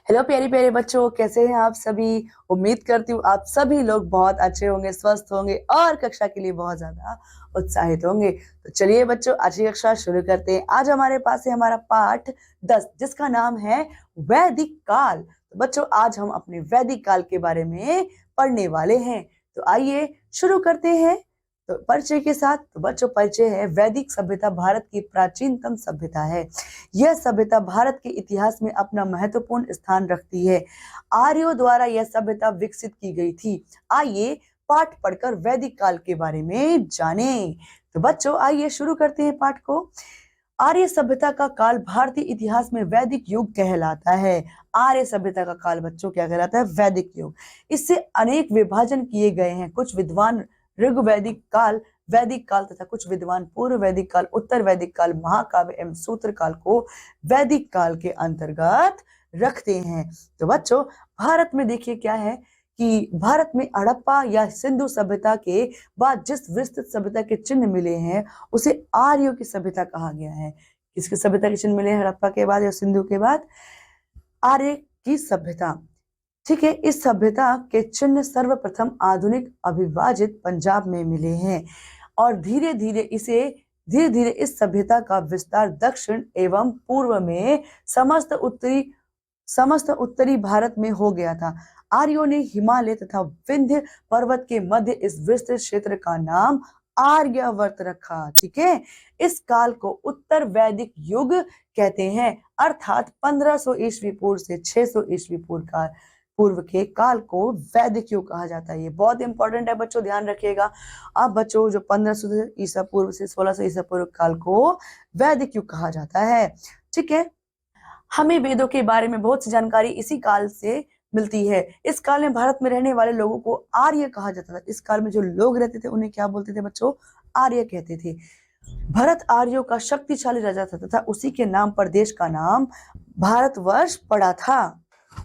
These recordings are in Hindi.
हेलो प्यारे प्यारे बच्चों, कैसे हैं आप सभी। उम्मीद करती हूँ आप सभी लोग बहुत अच्छे होंगे, स्वस्थ होंगे और कक्षा के लिए बहुत ज्यादा उत्साहित होंगे। तो चलिए बच्चों, आज की कक्षा शुरू करते हैं। आज हमारे पास है हमारा पाठ 10 जिसका नाम है वैदिक काल। तो बच्चों, आज हम अपने वैदिक काल के बारे में पढ़ने वाले हैं। तो आइए शुरू करते हैं। तो परिचय के साथ, तो बच्चों परिचय है, वैदिक सभ्यता भारत की प्राचीनतम सभ्यता है। यह सभ्यता भारत के इतिहास में अपना महत्वपूर्ण स्थान रखती है। आर्यों द्वारा यह सभ्यता विकसित की गई थी। आइए पाठ पढ़कर वैदिक काल के बारे में जानें। तो बच्चों आइए शुरू करते हैं पाठ को। आर्य सभ्यता का काल भारतीय इतिहास में वैदिक युग कहलाता है। आर्य सभ्यता का काल बच्चों क्या कहलाता है? वैदिक युग। इससे अनेक विभाजन किए गए हैं। कुछ विद्वान ऋग वैदिक काल, वैदिक काल तथा कुछ विद्वान पूर्व वैदिक काल, उत्तर वैदिक काल, महाकाव्य एवं सूत्र काल को वैदिक काल के अंतर्गत रखते हैं। तो बच्चों भारत में देखिए क्या है कि भारत में हड़प्पा या सिंधु सभ्यता के बाद जिस विस्तृत सभ्यता के चिन्ह मिले हैं उसे आर्यों की सभ्यता कहा गया है। किसकी सभ्यता के चिन्ह मिले हैं हड़प्पा के बाद या सिंधु के बाद? आर्य की सभ्यता। ठीक है, इस सभ्यता के चिन्ह सर्वप्रथम आधुनिक अविभाजित पंजाब में मिले हैं और धीरे धीरे इस सभ्यता का विस्तार दक्षिण एवं पूर्व में समस्त उत्तरी भारत में हो गया था। आर्यों ने हिमालय तथा विंध्य पर्वत के मध्य इस विस्तृत क्षेत्र का नाम आर्यावर्त रखा। ठीक है, इस काल को उत्तर वैदिक युग कहते हैं, अर्थात 1500 ईस्वी पूर्व से 600 ईस्वी पूर्व के काल को वैदिक युग कहा जाता है। ये बहुत इंपॉर्टेंट है बच्चों, ध्यान रखिएगा। अब बच्चों जो 1500 ईसा पूर्व से 1600 ईसा पूर्व काल को वैदिक युग कहा जाता है। ठीक है, हमें वेदों के बारे में बहुत सी जानकारी इसी काल से मिलती है। इस काल में भारत में रहने वाले लोगों को आर्य कहा जाता था। इस काल में जो लोग रहते थे उन्हें क्या बोलते थे बच्चों? आर्य कहते थे। भरत आर्यों का शक्तिशाली राजा था तथा उसी के नाम पर देश का नाम भारतवर्ष पड़ा था।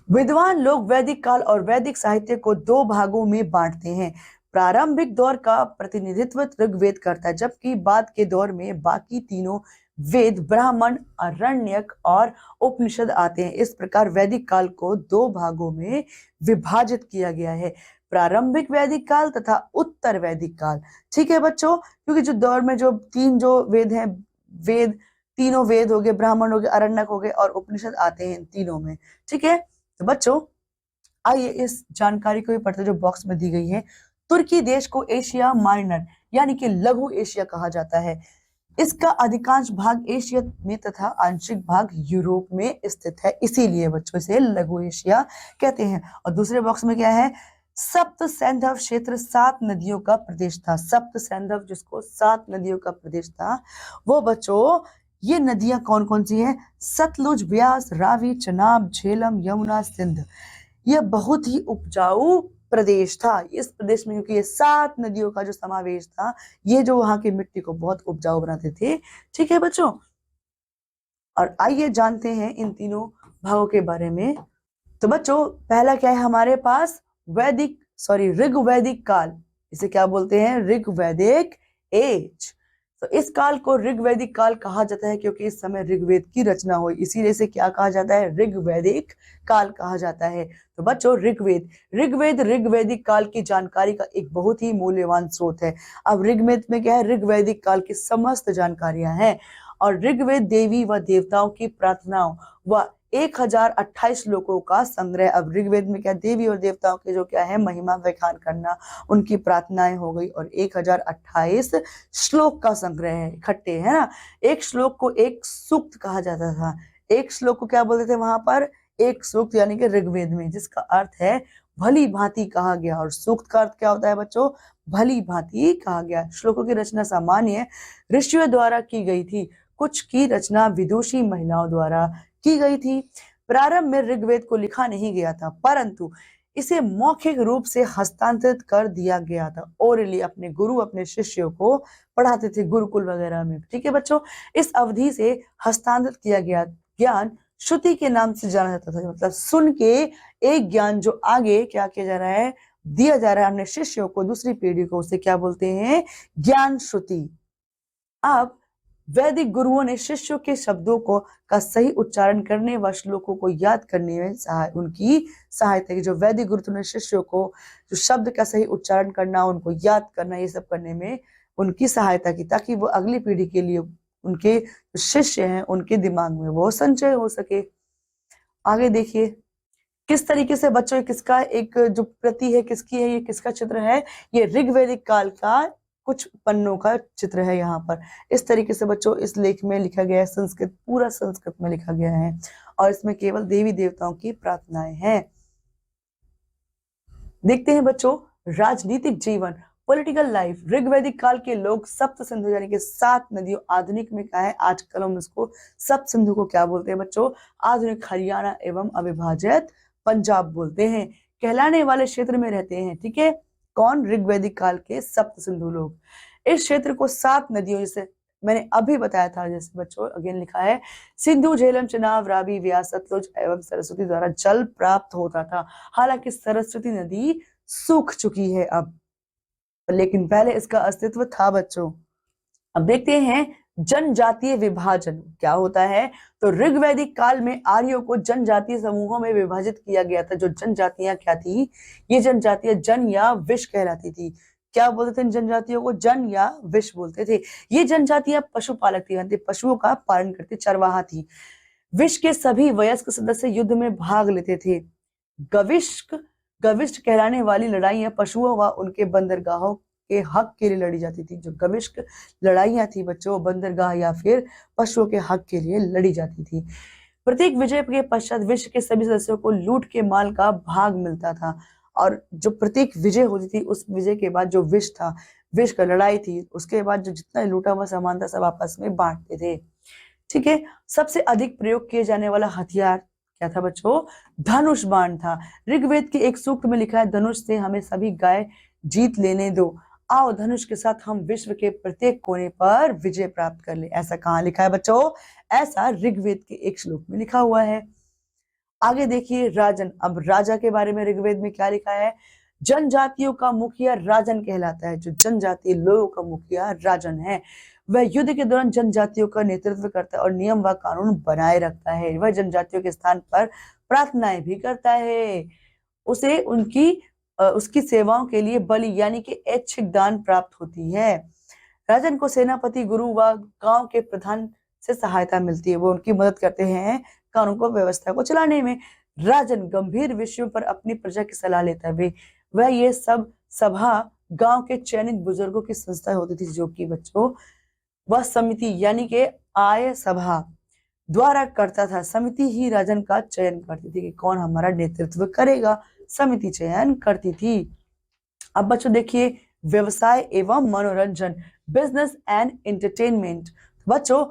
विद्वान लोग वैदिक काल और वैदिक साहित्य को दो भागों में बांटते हैं। प्रारंभिक दौर का प्रतिनिधित्व ऋग्वेद करता है, जबकि बाद के दौर में बाकी तीनों वेद, ब्राह्मण, आरण्यक और उपनिषद आते हैं। इस प्रकार वैदिक काल को दो भागों में विभाजित किया गया है, प्रारंभिक वैदिक काल तथा उत्तर वैदिक काल। ठीक है बच्चों, क्योंकि जो दौर में जो वेद हैं, तीनों वेद हो गए, ब्राह्मण हो गए, आरण्यक हो गए और उपनिषद आते हैं तीनों में। ठीक है, तो बच्चों आइए इस जानकारी को भी पढ़ते जो बॉक्स में दी गई है। तुर्की देश को एशिया माइनर यानी कि लघु एशिया कहा जाता है। इसका अधिकांश भाग एशिया में तथा आंशिक भाग यूरोप में स्थित है, इसीलिए बच्चों इसे लघु एशिया कहते हैं। और दूसरे बॉक्स में क्या है? सप्त सैंधव क्षेत्र 7 नदियों का प्रदेश था। सप्त सैंधव जिसको 7 नदियों का प्रदेश था, वो बच्चों ये नदियां कौन कौन सी हैं? सतलुज, ब्यास, रावी, चनाब, झेलम, यमुना, सिंध। यह बहुत ही उपजाऊ प्रदेश था। इस प्रदेश में क्योंकि ये 7 नदियों का जो समावेश था, ये जो वहां की मिट्टी को बहुत उपजाऊ बनाते थे। ठीक है बच्चों, और आइए जानते हैं इन तीनों भागों के बारे में। तो बच्चों पहला क्या है हमारे पास? ऋग्वैदिक काल। इसे क्या बोलते हैं? ऋग्वैदिक एज। तो इस काल को ऋग्वैदिक काल कहा जाता है क्योंकि इस समय ऋग्वेद की रचना हुई, इसीलिए इसे क्या कहा जाता है? ऋग्वैदिक काल कहा जाता है। तो बच्चों ऋग्वैदिक काल की जानकारी का एक बहुत ही मूल्यवान स्रोत है। अब ऋग्वेद में क्या है? ऋग्वैदिक काल की समस्त जानकारियां हैं और ऋग्वेद देवी व देवताओं की प्रार्थनाओं व 1028 श्लोकों का संग्रह। अब ऋग्वेद में क्या? देवी और देवताओं के जो क्या है महिमा व्याख्यान करना, उनकी प्रार्थनाएं हो गई और 1028 श्लोक का संग्रह है, इकट्ठे है ना। एक श्लोक को एक सूक्त कहा जाता था। एक श्लोक को क्या बोलते थे वहां पर? एक सूक्त, यानी कि ऋग्वेद में, जिसका अर्थ है भली भांति कहा गया। और सूक्त का अर्थ क्या होता है बच्चों? भली भांति कहा गया। श्लोकों की रचना सामान्य ऋषियों द्वारा की गई थी, कुछ की रचना विदुषी महिलाओं द्वारा की गई थी। प्रारंभ में ऋग्वेद को लिखा नहीं गया था, परंतु इसे मौखिक रूप से हस्तांतरित कर दिया गया था। ओरली अपने गुरु अपने शिष्यों को पढ़ाते थे गुरुकुल वगैरह में। ठीक है बच्चों, इस अवधि से हस्तांतरित किया गया ज्ञान श्रुति के नाम से जाना जाता था। मतलब सुन के एक ज्ञान जो आगे क्या किया जा रहा है? दिया जा रहा है अपने शिष्यों को, दूसरी पीढ़ी को, उसे क्या बोलते हैं? ज्ञान श्रुति। अब वैदिक गुरुओं ने शिष्यों के शब्दों को का सही उच्चारण करने व श्लोकों को याद करने में उनकी सहायता की। जो वैदिक गुरु ने शिष्यों को जो शब्द का सही उच्चारण करना, उनको याद करना, ये सब करने में उनकी सहायता की, ताकि वो अगली पीढ़ी के लिए उनके शिष्य हैं उनके दिमाग में वो संचय हो सके। आगे देखिए किस तरीके से बच्चों किसका एक जो प्रति है किसकी है, ये किसका चित्र है, ये ऋग्वैदिक काल का कुछ पन्नों का चित्र है। यहाँ पर इस तरीके से बच्चों इस लेख में लिखा गया है, संस्कृत पूरा संस्कृत में लिखा गया है और इसमें केवल देवी देवताओं की प्रार्थनाएं हैं। देखते हैं बच्चों राजनीतिक जीवन, पॉलिटिकल लाइफ। ऋग्वैदिक काल के लोग सप्त सिंधु यानी कि 7 नदियों, आधुनिक में क्या है आजकल हम इसको सप्त सिंधु को क्या बोलते हैं बच्चों, आधुनिक हरियाणा एवं अविभाजित पंजाब बोलते हैं, कहलाने वाले क्षेत्र में रहते हैं। ठीक है, कौन, ऋग्वैदिक काल के सप्त सिंधु लोग। इस क्षेत्र को 7 नदियों, जैसे मैंने अभी बताया था, जैसे बच्चों अगेन लिखा है, सिंधु, झेलम, चनाब, रावी, व्यास, सतलुज एवं सरस्वती द्वारा जल प्राप्त होता था। हालांकि सरस्वती नदी सूख चुकी है अब, लेकिन पहले इसका अस्तित्व था बच्चों। अब देखते हैं जनजातीय विभाजन क्या होता है। तो ऋग्वैदिक काल में आर्यों को जनजातीय समूहों में विभाजित किया गया था। जो जनजातियां क्या थी, ये जनजातियां जन या विष कहलाती थी। क्या बोलते थे इन जनजातियों को, जन या विष बोलते थे। ये जनजातियां पशुपालक थी, यानी पशुओं का पालन करती, चरवाहा थी। विष के सभी वयस्क सदस्य युद्ध में भाग लेते थे। गविष्ठ कहलाने वाली लड़ाइयां पशुओं व उनके बंदरगाहों के हक के लिए लड़ी जाती थी। जो गविष्ठ लड़ाइयां थी बच्चों, बंदरगाह या फिर पशुओं के हक के लिए लड़ी जाती थी। प्रत्येक विजय के पश्चात विश्व के सभी सदस्यों को लूट के माल का भाग मिलता था, और जो प्रत्येक विजय होती थी उस विजय के बाद जो विष था, विष का लड़ाई थी, उसके बाद जो जितना लूटा हुआ सामान था सब आपस में बांटते थे। ठीक है, सबसे अधिक प्रयोग किए जाने वाला हथियार क्या था बच्चों, धनुष बाण था। ऋग्वेद के एक सूक्त में लिखा है, धनुष से हमें सभी गाय जीत लेने दो, आओ धनुष के साथ हम विश्व के प्रत्येक कोने पर विजय प्राप्त कर ले। ऐसा कहाँ लिखा है बच्चों, ऐसा ऋग्वेद के एक श्लोक में लिखा हुआ है। आगे देखिए राजन। अब राजा के बारे में ऋग्वेद में क्या लिखा है, जनजातियों का मुखिया राजन कहलाता है। जो जनजातीय लोगों का मुखिया राजन है, वह युद्ध के दौरान जनजातियों का नेतृत्व करता है और नियम व कानून बनाए रखता है। वह जनजातियों के स्थान पर प्रार्थनाएं भी करता है। उसे उसकी सेवाओं के लिए बलि यानी कि ऐच्छिक दान प्राप्त होती है। राजन को सेनापति, गुरु व गांव के प्रधान से सहायता मिलती है। वो उनकी मदद करते हैं कानून को, व्यवस्था को चलाने में। राजन गंभीर विषयों पर अपनी प्रजा की सलाह लेता है। वह ये सब सभा गांव के चयनित बुजुर्गों की संस्था होती थी, जो कि बच्चों वह समिति यानी कि आय सभा द्वारा करता था। समिति ही राजन का चयन करती थी कि कौन हमारा नेतृत्व करेगा, समिति चयन करती थी। अब बच्चों देखिए व्यवसाय एवं मनोरंजन, बिजनेस एंड एंटरटेनमेंट। बच्चों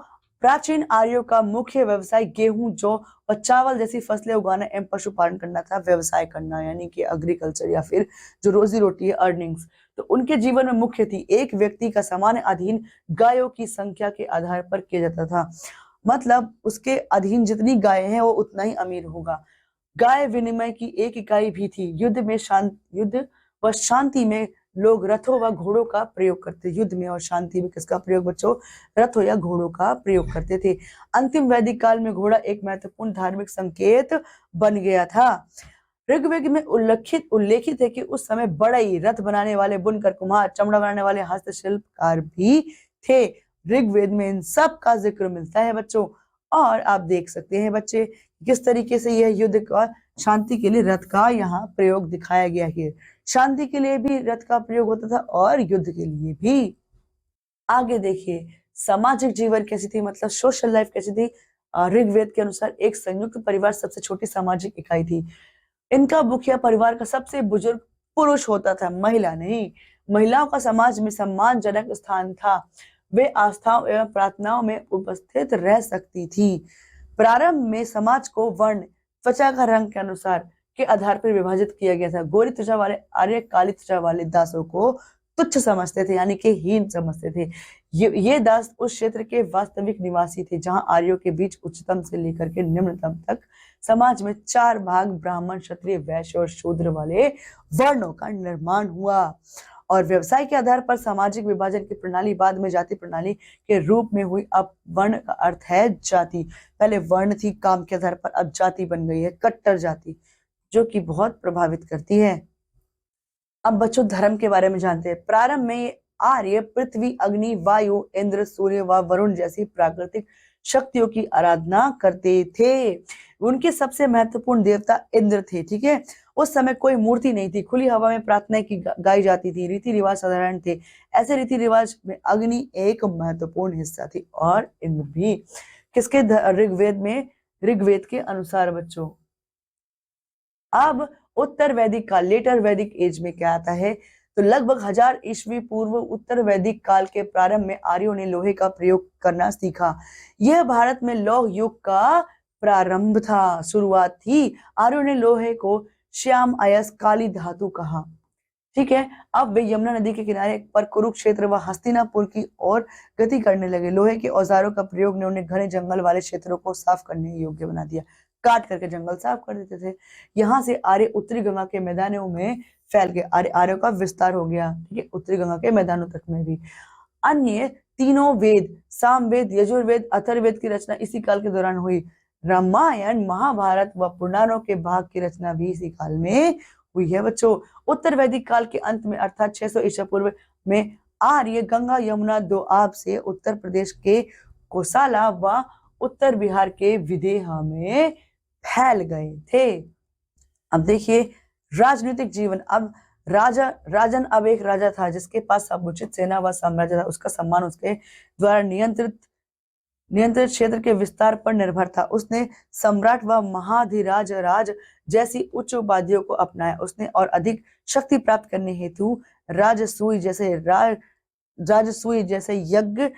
प्राचीन आर्यों का मुख्य व्यवसाय गेहूं, जौ और चावल जैसी फसलें उगाना एवं पशुपालन करना था। व्यवसाय करना यानी कि एग्रीकल्चर या फिर जो रोजी रोटी है, अर्निंग्स। तो उनके जीवन में मुख्य थी, एक व्यक्ति का सामान्य अधीन गायों की संख्या के आधार पर किया जाता था। मतलब उसके अधीन जितनी गायें हैं वो उतना ही अमीर होगा। गाय विनिमय की एक इकाई भी थी। युद्ध व शांति में लोग रथों व घोड़ों का प्रयोग करते। युद्ध में और शांति में किसका प्रयोग बच्चों, रथों या घोड़ों का प्रयोग करते थे। अंतिम वैदिक काल में घोड़ा एक महत्वपूर्ण धार्मिक संकेत बन गया था। ऋग्वेद में उल्लेखित है कि उस समय बढ़ई, रथ बनाने वाले बुनकर, कुम्हार, चमड़ा बनाने वाले हस्तशिल्पकार भी थे। ऋग्वेद में इन सब का जिक्र मिलता है बच्चों। और आप देख सकते हैं बच्चे किस तरीके से यह युद्ध का, शांति के लिए रथ का यहाँ प्रयोग दिखाया गया है। शांति के लिए भी रथ का प्रयोग होता था और युद्ध के लिए भी। आगे देखिए सामाजिक जीवन कैसी थी, मतलब सोशल लाइफ कैसी थी। ऋग्वेद के अनुसार एक संयुक्त परिवार सबसे छोटी सामाजिक इकाई थी। इनका मुखिया परिवार का सबसे बुजुर्ग पुरुष होता था, महिला नहीं। महिलाओं का समाज में सम्मानजनक स्थान था। वे आस्थाओं एवं प्रार्थनाओं में उपस्थित रह सकती थी। प्रारंभ में समाज को वर्ण, त्वचा का रंग के अनुसार के आधार पर विभाजित किया गया था। गोरी त्वचा वाले आर्य काली त्वचा वाले दासों को तुच्छ समझते थे, यानी कि हीन समझते थे। ये दास उस क्षेत्र के वास्तविक निवासी थे जहां आर्यों के बीच उच्चतम से लेकर के निम्नतम तक समाज में 4 भाग ब्राह्मण, क्षत्रिय, वैश्य और शूद्र वाले वर्णों का निर्माण हुआ। और व्यवसाय के आधार पर सामाजिक विभाजन की प्रणाली बाद में जाति प्रणाली के रूप में हुई। अब वर्ण का अर्थ है जाति, पहले वर्ण थी काम के आधार पर, अब जाति बन गई है कट्टर जाति, जो कि बहुत प्रभावित करती है। अब बच्चों धर्म के बारे में जानते हैं। प्रारंभ में आर्य पृथ्वी, अग्नि, वायु, इंद्र, सूर्य व वरुण जैसी प्राकृतिक शक्तियों की आराधना करते थे। उनके सबसे महत्वपूर्ण देवता इंद्र थे। ठीक है, उस समय कोई मूर्ति नहीं थी, खुली हवा में प्रार्थना की गाई जाती थी, रीति रिवाज साधारण थे। ऐसे रीति रिवाज में अग्नि एक महत्वपूर्ण हिस्सा थी और इंद्र भी। किसके? ऋग्वेद के अनुसार बच्चों। अब उत्तर वैदिक काल, लेटर वैदिक एज में क्या आता है? तो लगभग 1000 ईस्वी पूर्व उत्तर वैदिक काल के प्रारंभ में आर्यों ने लोहे का प्रयोग करना सीखा। यह भारत में लौह युग का प्रारंभ था, शुरुआत थी। आर्यों ने लोहे को श्याम अयस काली धातु कहा। ठीक है, अब वे यमुना नदी के किनारे पर कुरुक्षेत्र व हस्तिनापुर की ओर गति करने लगे। लोहे के औजारों का प्रयोग ने उन्हें घने जंगल वाले क्षेत्रों को साफ करने योग्य बना दिया। काट करके जंगल साफ कर देते थे। यहाँ से आर्य उत्तरी गंगा के मैदानों में फैल गए, आर्यों का विस्तार हो गया। ठीक है, उत्तरी गंगा के मैदानों तक में भी। अन्य तीनों वेद, सामवेद, यजुर्वेद, अथर्ववेद की रचना इसी काल के दौरान हुई। रामायण, महाभारत व पुराणों के भाग की रचना भी इसी काल में हुई है बच्चों। उत्तर वैदिक काल के अंत में अर्थात 600 ईसा पूर्व में आर्य गंगा यमुना दोआब से उत्तर प्रदेश के कोसाला व उत्तर बिहार के विदेहा में फैल गए थे। अब देखिए राजनीतिक जीवन। अब राजन अब एक राजा था जिसके पास समुचित सेना व साम्राज्य था। उसका सम्मान उसके द्वारा नियंत्रित क्षेत्र के विस्तार पर निर्भर था। उसने सम्राट व महाधिराज राज जैसी उच्च उपाधियों को अपनाया। उसने और अधिक शक्ति प्राप्त करने हेतु राजसूय जैसे यज्ञ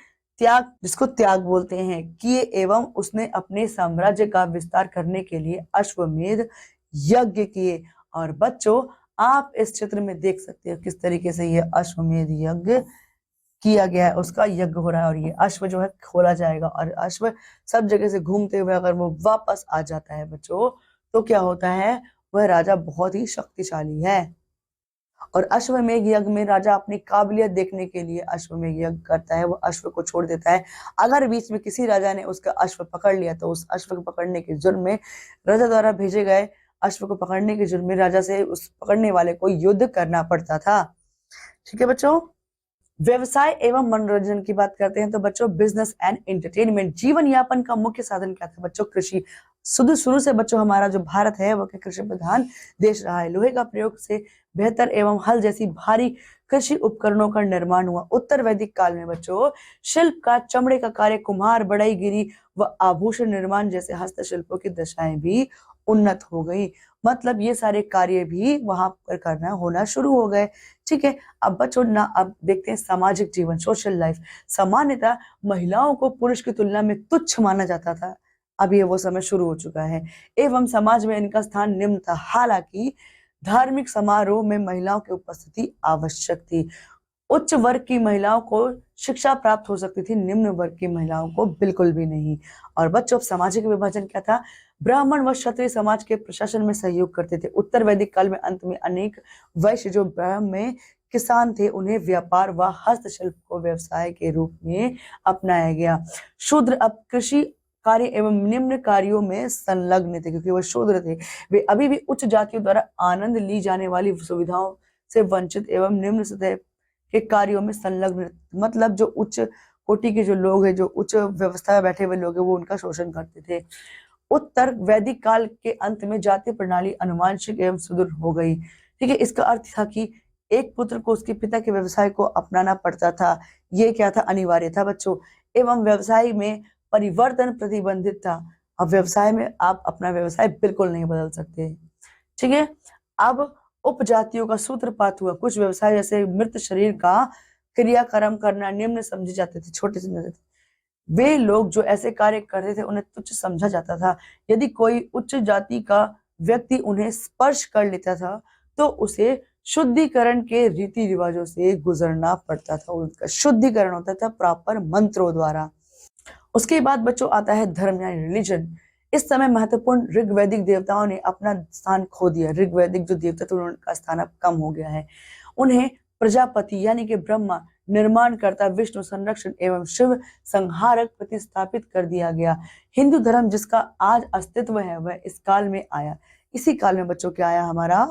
त्याग, जिसको त्याग बोलते हैं, किए एवं उसने अपने साम्राज्य का विस्तार करने के लिए अश्वमेध यज्ञ किए। और बच्चों आप इस चित्र में देख सकते हो किस तरीके से ये अश्वमेध यज्ञ किया गया है, उसका यज्ञ हो रहा है। और ये अश्व जो है खोला जाएगा और अश्व सब जगह से घूमते हुए अगर वो वापस आ जाता है बच्चों, तो क्या होता है? वह राजा बहुत ही शक्तिशाली है। और अश्वमेध यज्ञ में राजा अपनी काबिलियत देखने के लिए अश्वमेध यज्ञ करता है, वो अश्व को छोड़ देता है। अगर बीच में किसी राजा ने उसका अश्व पकड़ लिया तो उस अश्व को पकड़ने के जुर्म में, राजा द्वारा भेजे गए अश्व को पकड़ने के जुर्म में राजा से उस पकड़ने वाले को युद्ध करना पड़ता था। ठीक है बच्चों, व्यवसाय एवं मनोरंजन की बात करते हैं तो बच्चों बिजनेस एंड एंटरटेनमेंट। जीवन यापन का मुख्य साधन क्या था बच्चों? कृषि। शुरू से बच्चों हमारा जो भारत है वो कृषि प्रधान देश रहा है। लोहे का प्रयोग से बेहतर एवं हल जैसी भारी कृषि उपकरणों का निर्माण हुआ। उत्तर वैदिक काल में बच्चों शिल्प का, चमड़े का कार्य, कुम्हार, बढ़ईगिरी व आभूषण निर्माण जैसे हस्तशिल्पों की दशाएं भी उन्नत हो गई। मतलब ये सारे कार्य भी वहां पर करना होना शुरू हो गए। ठीक है, अब बच्चों ना अब देखते हैं सामाजिक जीवन, सोशल लाइफ। सामान्यतः महिलाओं को पुरुष की तुलना में तुच्छ माना जाता था। अब ये वो समय शुरू हो चुका है एवं समाज में इनका स्थान निम्न था। हालांकि धार्मिक समारोह में महिलाओं की उपस्थिति आवश्यक थी। उच्च वर्ग की महिलाओं को शिक्षा प्राप्त हो सकती थी, निम्न वर्ग की महिलाओं को बिल्कुल भी नहीं। और बच्चों सामाजिक विभाजन क्या था? ब्राह्मण व क्षत्रिय समाज के प्रशासन में सहयोग करते थे। उत्तर वैदिक काल में अंत में अनेक वैश्य जो ब्राह्मण में किसान थे, उन्हें व्यापार व हस्तशिल्प को व्यवसाय के रूप में अपनाया गया। शूद्र अब कृषि कार्य एवं निम्न कार्यों में संलग्न थे, क्योंकि वह शूद्र थे। वे अभी भी उच्च जातियों द्वारा आनंद ली जाने वाली सुविधाओं से वंचित एवं निम्न सतह के कार्यों में संलग्न। मतलब जो उच्च कोटि के जो लोग हैं, जो उच्च व्यवस्था में बैठे हुए लोग हैं, वो उनका शोषण करते थे। उत्तर वैदिक काल के अंत में जाति प्रणाली अनुवांशिक एवं सुदृढ़ हो गई। ठीक है, इसका अर्थ था कि एक पुत्र को उसके पिता के व्यवसाय को अपनाना पड़ता था। ये क्या था? अनिवार्य था बच्चों। एवं व्यवसाय में परिवर्तन प्रतिबंधित था। अब व्यवसाय में आप अपना व्यवसाय बिल्कुल नहीं बदल सकते। ठीक है, अब उपजातियों का सूत्रपात हुआ। कुछ व्यवसाय जैसे मृत शरीर का क्रियाक्रम करना निम्न समझे जाते थे, छोटे समझे जाते थे। वे लोग जो ऐसे कार्य करते थे उन्हें तुच्छ समझा जाता था। यदि कोई उच्च जाति का व्यक्ति उन्हें स्पर्श कर लेता था तो उसे शुद्धिकरण के रीति रिवाजों से गुजरना पड़ता था। उनका शुद्धिकरण होता था प्रॉपर मंत्रों द्वारा। उसके बाद बच्चों आता है धर्म यानी रिलीजन। इस समय महत्वपूर्ण ऋग्वैदिक देवताओं ने अपना स्थान खो दिया। ऋग्वैदिक जो देवता थे उनका स्थान अब कम हो गया है। उन्हें प्रजापति यानी कि ब्रह्मा, निर्माणकर्ता विष्णु, संरक्षण एवं शिव संहारक प्रतिस्थापित कर दिया गया। हिंदू धर्म जिसका आज अस्तित्व है वह इस काल में आया। इसी काल में बच्चों क्या आया? हमारा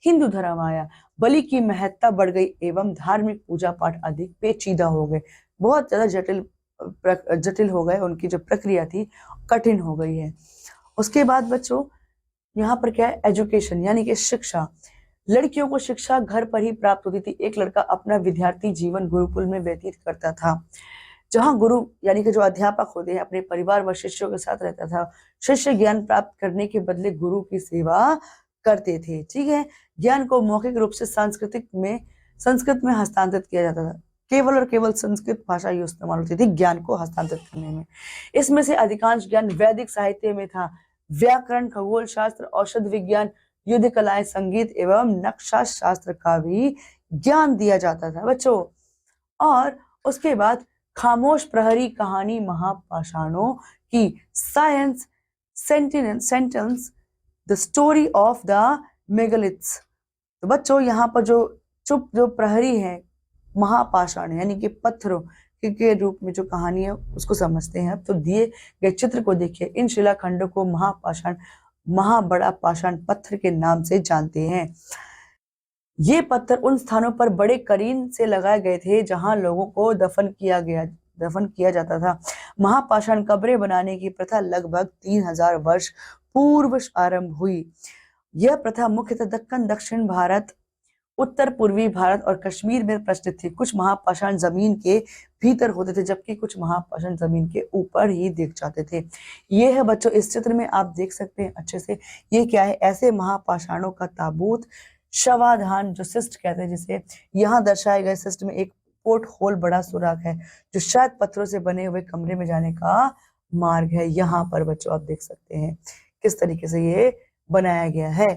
हिंदू धर्म आया। बलि की महत्ता बढ़ गई एवं धार्मिक पूजा पाठ अधिक पेचीदा हो गए, बहुत ज्यादा जटिल हो गए, उनकी जो प्रक्रिया थी कठिन हो गई है। उसके बाद बच्चों यहाँ पर क्या है? एजुकेशन यानी कि शिक्षा। लड़कियों को शिक्षा घर पर ही प्राप्त होती थी। एक लड़का अपना विद्यार्थी जीवन गुरुकुल में व्यतीत करता था, जहां गुरु यानी कि जो अध्यापक होते हैं अपने परिवार व शिष्यों के साथ रहता था। शिष्य ज्ञान प्राप्त करने के बदले गुरु की सेवा करते थे। ठीक है, ज्ञान को मौखिक रूप से संस्कृत में हस्तांतरित किया जाता था। केवल और केवल संस्कृत भाषा ही इस्तेमाल होती थी ज्ञान को हस्तांतरित करने में। इसमें से अधिकांश ज्ञान वैदिक साहित्य में था। व्याकरण, खगोल शास्त्र, औषध विज्ञान, युद्ध कलाएं, संगीत एवं नक्शा शास्त्र का भी ज्ञान दिया जाता था बच्चों। और उसके बाद खामोश प्रहरी कहानी महापाषाणों की, science sentence the story of the megaliths. तो बच्चों यहाँ पर जो प्रहरी है महापाषाण यानी कि पत्थरों के रूप में जो कहानी है उसको समझते हैं। अब तो दिए गए चित्र को देखिए, इन शिलाखंडों को बड़ा पाषाण पत्थर के नाम से जानते हैं। ये पत्थर उन स्थानों पर बड़े करीन से लगाए गए थे जहां लोगों को दफन किया जाता था। महापाषाण कब्रें बनाने की प्रथा लगभग 3000 वर्ष पूर्व आरंभ हुई। यह प्रथा मुख्यतः दक्कन, दक्षिण भारत, उत्तर पूर्वी भारत और कश्मीर में प्रचलित थी। कुछ महापाषाण जमीन के भीतर होते थे जबकि कुछ महापाषाण जमीन के ऊपर ही दिख जाते थे। ये है बच्चों, इस चित्र में आप देख सकते हैं अच्छे से, ये क्या है? ऐसे महापाषाणों का ताबूत, शवाधान जो सिस्ट कहते हैं जिसे, यहाँ दर्शाए गए सिस्ट में एक पोर्ट होल बड़ा सुराख है जो शायद पत्थरों से बने हुए कमरे में जाने का मार्ग है। यहाँ पर बच्चों आप देख सकते हैं किस तरीके से ये बनाया गया है।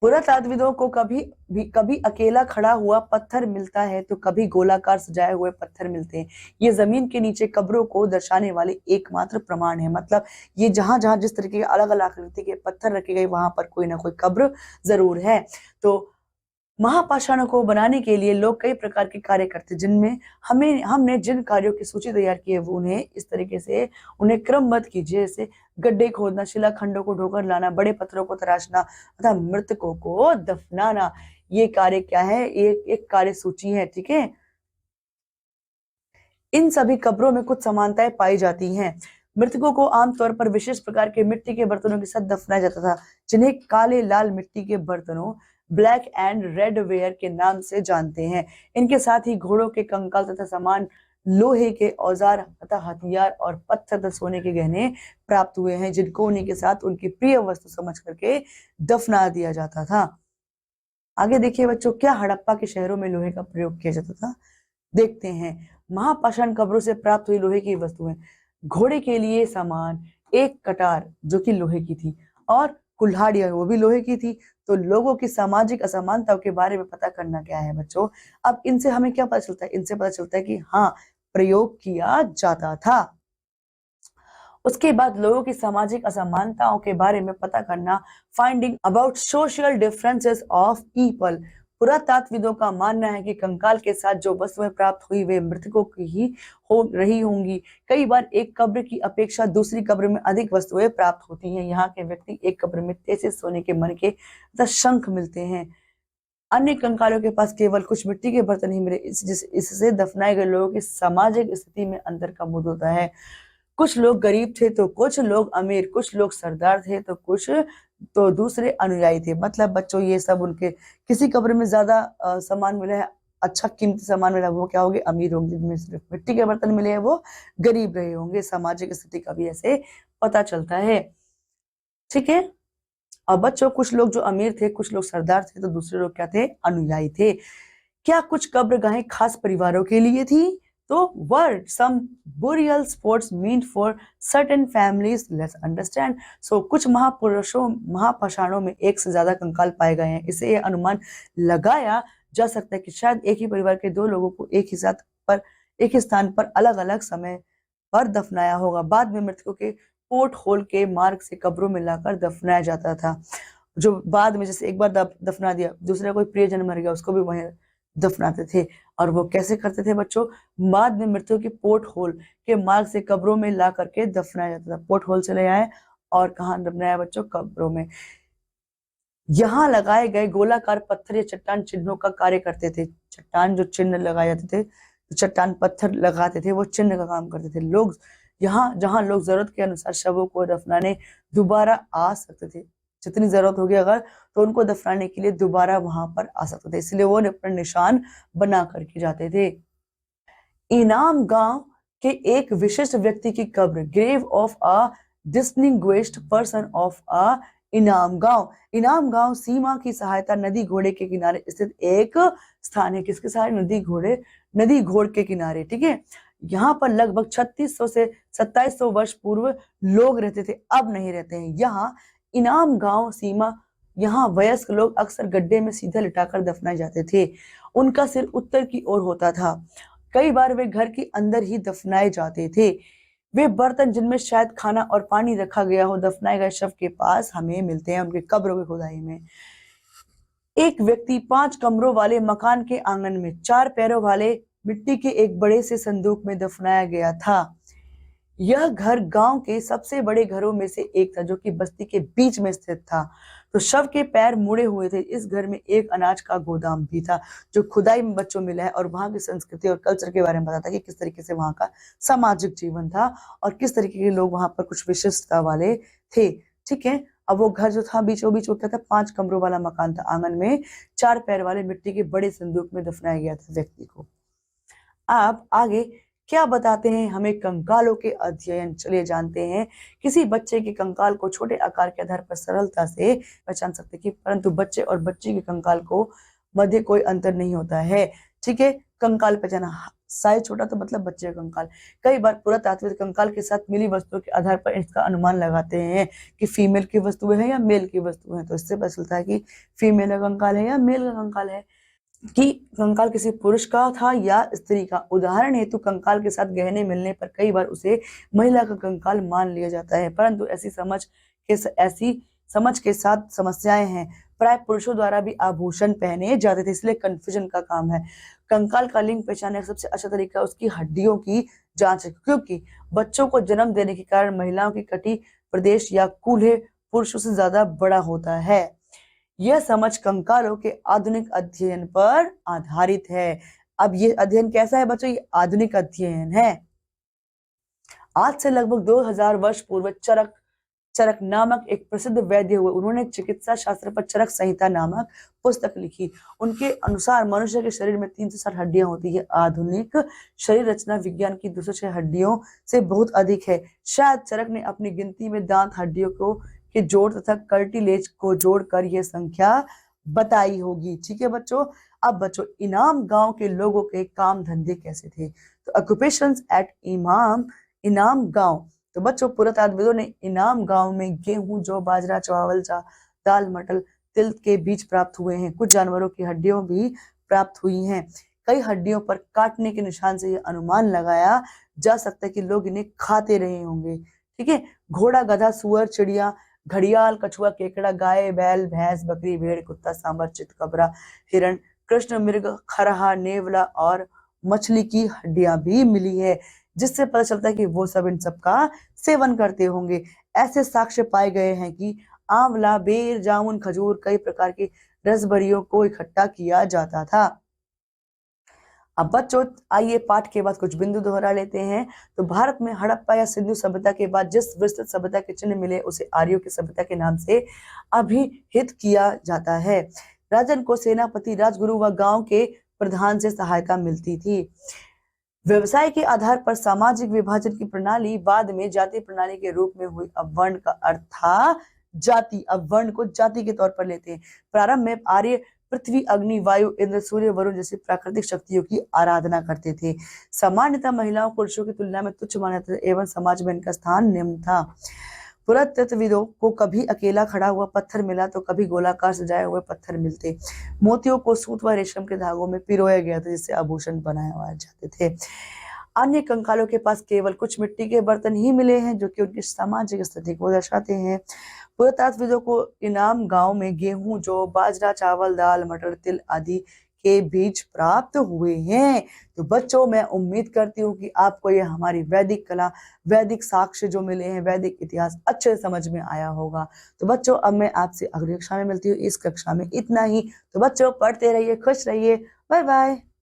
पुरातात्विदों को कभी अकेला खड़ा हुआ पत्थर मिलता है तो कभी गोलाकार सजाए हुए पत्थर मिलते हैं। ये जमीन के नीचे कब्रों को दर्शाने वाले एकमात्र प्रमाण है। मतलब ये जहां जहां जिस तरीके के अलग अलग आकृति के पत्थर रखे गए वहां पर कोई ना कोई कब्र जरूर है। तो महापाषाणों को बनाने के लिए लोग कई प्रकार के कार्य करते, जिनमें हमने जिन कार्यों की सूची तैयार की है वो उन्हें इस तरीके से उन्हें क्रमबद्ध कीजिए। जैसे गड्ढे खोदना, शिलाखंडों को ढोकर लाना, बड़े पत्थरों को तराशना तथा मृतकों को दफनाना। ये कार्य क्या है? एक कार्य सूची है। ठीक है, इन सभी कब्रों में कुछ समानताएं पाई जाती हैं। मृतकों को आमतौर पर विशेष प्रकार के मिट्टी के बर्तनों के साथ दफनाया जाता था, जिन्हें काले लाल मिट्टी के बर्तनों, ब्लैक एंड रेड वेयर के नाम से जानते हैं। इनके साथ ही घोड़ों के कंकाल तथा सामान, लोहे के औजार तथा हथियार और पत्थर तथा सोने के गहने प्राप्त हुए हैं, जिनको उन्हीं के साथ उनकी प्रिय वस्तु समझ करके दफना दिया जाता था। आगे देखिए बच्चों, क्या हड़प्पा के शहरों में लोहे का प्रयोग किया जाता था? देखते हैं। महापाषाण कब्रों से प्राप्त हुई लोहे की वस्तुएं, घोड़े के लिए सामान, एक कटार जो कि लोहे की थी और कुल्हाड़ियां वो भी लोहे की थी। तो लोगों की सामाजिक असमानताओं के बारे में पता करना क्या है बच्चों? अब इनसे हमें क्या पता चलता है? इनसे पता चलता है कि हाँ, प्रयोग किया जाता था। उसके बाद लोगों की सामाजिक असमानताओं के बारे में पता करना, finding about social differences of people. पुरातात्विदों का मानना है कि कंकाल के साथ जो वस्तुएं प्राप्त हुई वे मृतकों की ही हो रही होंगी। कई बार एक कब्र की अपेक्षा दूसरी कब्र में अधिक वस्तुएं प्राप्त होती हैं। यहाँ के व्यक्ति एक कब्र में 33 सोने के मनके तथा शंख मिलते हैं। अन्य कंकालों के पास केवल कुछ मिट्टी के बर्तन ही मिले। इससे दफनाए गए लोगों की सामाजिक स्थिति में अंतर का बोध होता है। कुछ लोग गरीब थे तो कुछ लोग अमीर, कुछ लोग सरदार थे तो दूसरे अनुयायी थे। मतलब बच्चों ये सब उनके, किसी कब्र में ज्यादा सामान मिला है, अच्छा कीमती सामान मिला, वो क्या होंगे? अमीर होंगे। जिनमें सिर्फ मिट्टी के बर्तन मिले हैं वो गरीब रहे होंगे। सामाजिक स्थिति का भी ऐसे पता चलता है। ठीक है, और बच्चों कुछ लोग जो अमीर थे, कुछ लोग सरदार थे, तो दूसरे लोग क्या थे? अनुयायी थे। क्या कुछ कब्रगाहें खास परिवारों के लिए थी? तो were some burial spots meant for certain families? Let's understand. So कुछ महापाषाणों में एक से ज्यादा कंकाल पाए गए हैं। इससे यह अनुमान लगाया जा सकता है कि शायद एक ही परिवार के दो लोगों को एक ही स्थान पर अलग अलग समय पर दफनाया होगा। बाद में मृतकों के पोर्ट होल के मार्ग से कब्रों में लाकर दफनाया जाता था। जो बाद में जैसे एक बार दफना दिया, दूसरा कोई प्रियजन मर गया उसको भी वहीं दफनाते थे। और वो कैसे करते थे बच्चों, बाद में मृत्यु की पोर्ट होल के मार्ग से कब्रों में ला करके दफनाया जाता था। पोर्ट होल से ले आए और कहाँ दफनाया बच्चों, कब्रों में। यहाँ लगाए गए गोलाकार पत्थर या चट्टान चिन्हों का कार्य करते थे। चट्टान जो चिन्ह लगाए जाते थे, तो चट्टान पत्थर लगाते थे, वो चिन्ह का काम करते थे। लोग यहाँ जहाँ लोग जरूरत के अनुसार शवों को दफनाने दोबारा आ सकते थे, जितनी जरूरत होगी अगर, तो उनको दफनाने के लिए दोबारा वहां पर आ सकते थे, इसलिए वो अपना निशान बना करके जाते थे। इनाम गांव के एक विशिष्ट व्यक्ति की कब्र, grave of a distinguished person of a इनाम गांव। इनाम गांव सीमा की सहायता नदी घोड़े के किनारे स्थित एक स्थान है। किसके सहारे, नदी घोड़ के किनारे, ठीक है। यहाँ पर लगभग 3600 से 2700 वर्ष पूर्व लोग रहते थे, अब नहीं रहते हैं। यहाँ इनाम गांव सीमा, यहाँ वयस्क लोग अक्सर गड्ढे में सीधा लिटाकर दफनाए जाते थे। उनका सिर उत्तर की ओर होता था। कई बार वे घर के अंदर ही दफनाए जाते थे। वे बर्तन जिनमें शायद खाना और पानी रखा गया हो दफनाए गए शव के पास हमें मिलते हैं, उनके कब्रों की खुदाई में। एक व्यक्ति 5 कमरों वाले मकान के आंगन में 4 पैरों वाले मिट्टी के एक बड़े से संदूक में दफनाया गया था। यह घर गांव के सबसे बड़े घरों में से एक था, जो कि बस्ती के बीच में स्थित था। तो शव के पैर मुड़े हुए थे। इस घर में एक अनाज का गोदाम भी था, जो खुदाई में बच्चों मिला है और वहां की संस्कृति और कल्चर के बारे में बताता है कि किस तरीके से वहां का सामाजिक जीवन था और किस तरीके के लोग वहां पर कुछ विशिष्टता वाले थे, ठीक है। अब वो घर जो था बीचों बीच वो क्या था, 5 कमरों वाला मकान था। आंगन में 4 पैर वाले मिट्टी के बड़े संदूक में दफनाया गया था व्यक्ति को। अब आगे क्या बताते हैं हमें कंकालों के अध्ययन, चलिए जानते हैं। किसी बच्चे के कंकाल को छोटे आकार के आधार पर सरलता से पहचान सकते हैं, परंतु बच्चे और बच्ची के कंकाल को मध्य कोई अंतर नहीं होता है, ठीक है। कंकाल पहचाना, साइज छोटा तो मतलब बच्चे का कंकाल। कई बार पुरातात्विक कंकाल के साथ मिली वस्तुओं के आधार पर इसका अनुमान लगाते हैं कि फीमेल की वस्तुएं हैं या मेल की वस्तुएं हैं। तो इससे पता चलता है कि फीमेल का कंकाल है या मेल का कंकाल है, कि कंकाल किसी पुरुष का था या स्त्री का। उदाहरण हेतु कंकाल के साथ गहने मिलने पर कई बार उसे महिला का कंकाल मान लिया जाता है, परंतु ऐसी समझ के साथ समस्याएं हैं। प्राय पुरुषों द्वारा भी आभूषण पहने जाते थे, इसलिए कंफ्यूजन का काम है। कंकाल का लिंग पहचानने का सबसे अच्छा तरीका उसकी हड्डियों की जांच है, क्योंकि बच्चों को जन्म देने के कारण महिलाओं की कटी प्रदेश या कूल्हे पुरुषों से ज्यादा बड़ा होता है। यह समझ कंकालों के आधुनिक अध्ययन पर आधारित है। अब ये अध्ययन कैसा है बच्चों, ये आधुनिक अध्ययन है। आज से लगभग 2000 वर्ष पूर्व चरक नामक एक प्रसिद्ध वैद्य हुए। उन्होंने चिकित्सा शास्त्र पर चरक संहिता नामक पुस्तक लिखी। उनके अनुसार मनुष्य के शरीर में 360 हड्डियां होती है। आधुनिक शरीर रचना विज्ञान की 206 हड्डियों से बहुत अधिक है। शायद चरक ने अपनी गिनती में दांत हड्डियों को के जोड़ तथा कार्टिलेज को जोड़कर यह संख्या बताई होगी, ठीक है बच्चों। अब बच्चों, इनाम गांव के लोगों के काम धंधे कैसे थे, तो ऑक्यूपेशंस एट इनाम गांव। तो बच्चों, पुरातत्वविदों ने इनाम गांव में गेहूं, जौ, बाजरा, चावल, दाल, मटर, तिल के बीज प्राप्त हुए हैं। कुछ जानवरों की हड्डियां भी प्राप्त हुई हैं। कई हड्डियों पर काटने के निशान से यह अनुमान लगाया जा सकता है कि लोग इन्हें खाते रहे होंगे, ठीक है। घोड़ा, गधा, सुअर, चिड़िया, घड़ियाल, कछुआ, केकड़ा, गाय, बैल, भैंस, बकरी, भेड़, कुत्ता, सांबर, चितकबरा, हिरण, कृष्ण मृग, खरहा, नेवला और मछली की हड्डियां भी मिली है, जिससे पता चलता है कि वो सब इन सब का सेवन करते होंगे। ऐसे साक्ष्य पाए गए हैं कि आंवला, बेर, जामुन, खजूर, कई प्रकार की रसबरियों को इकट्ठा किया जाता था। अब बच्चों, आइए पाठ के बाद कुछ बिंदु दोहरा लेते हैं। तो भारत में हड़प्पा या सिंधु सभ्यता के बाद जिस विस्तृत सभ्यता के चिन्ह मिले उसे आर्यों की सभ्यता के नाम से अभिहित किया जाता है। राजन को सेनापति, राजगुरु व गांव के प्रधान से सहायता मिलती थी। व्यवसाय के आधार पर सामाजिक विभाजन की प्रणाली बाद में जाति प्रणाली के रूप में हुई। अब वर्ण का अर्थ था जाति, अब वर्ण को जाति के तौर पर लेते हैं। प्रारंभ में आर्य पृथ्वी, अग्नि, वायु, इंद्र, सूर्य, वरुण जैसी प्राकृतिक शक्तियों की आराधना करते थे। सामान्यतः महिलाओं को पुरुषों की तुलना में तुच्छ माना जाता था एवं समाज में इनका स्थान निम्न था। पुरातत्वविदों को कभी अकेला खड़ा हुआ पत्थर मिला तो कभी गोलाकार सजाए हुए पत्थर मिलते। मोतियों को सूत व रेशम के धागों में पिरोया गया था, जिससे आभूषण बनाए जाते थे। अन्य कंकालों के पास केवल कुछ मिट्टी के बर्तन ही मिले हैं, जो कि उनकी सामाजिक स्थिति को दर्शाते हैं। पुरातात्वविदों को इनाम गांव में गेहूं, जौ, बाजरा, चावल, दाल, मटर, तिल आदि के बीज प्राप्त हुए हैं। तो बच्चों, मैं उम्मीद करती हूँ कि आपको ये हमारी वैदिक कला, वैदिक साक्ष्य जो मिले हैं, वैदिक इतिहास अच्छे से समझ में आया होगा। तो बच्चों, अब मैं आपसे अगली कक्षा में मिलती हूँ। इस कक्षा में इतना ही। तो बच्चों, पढ़ते रहिए, खुश रहिए। Bye bye.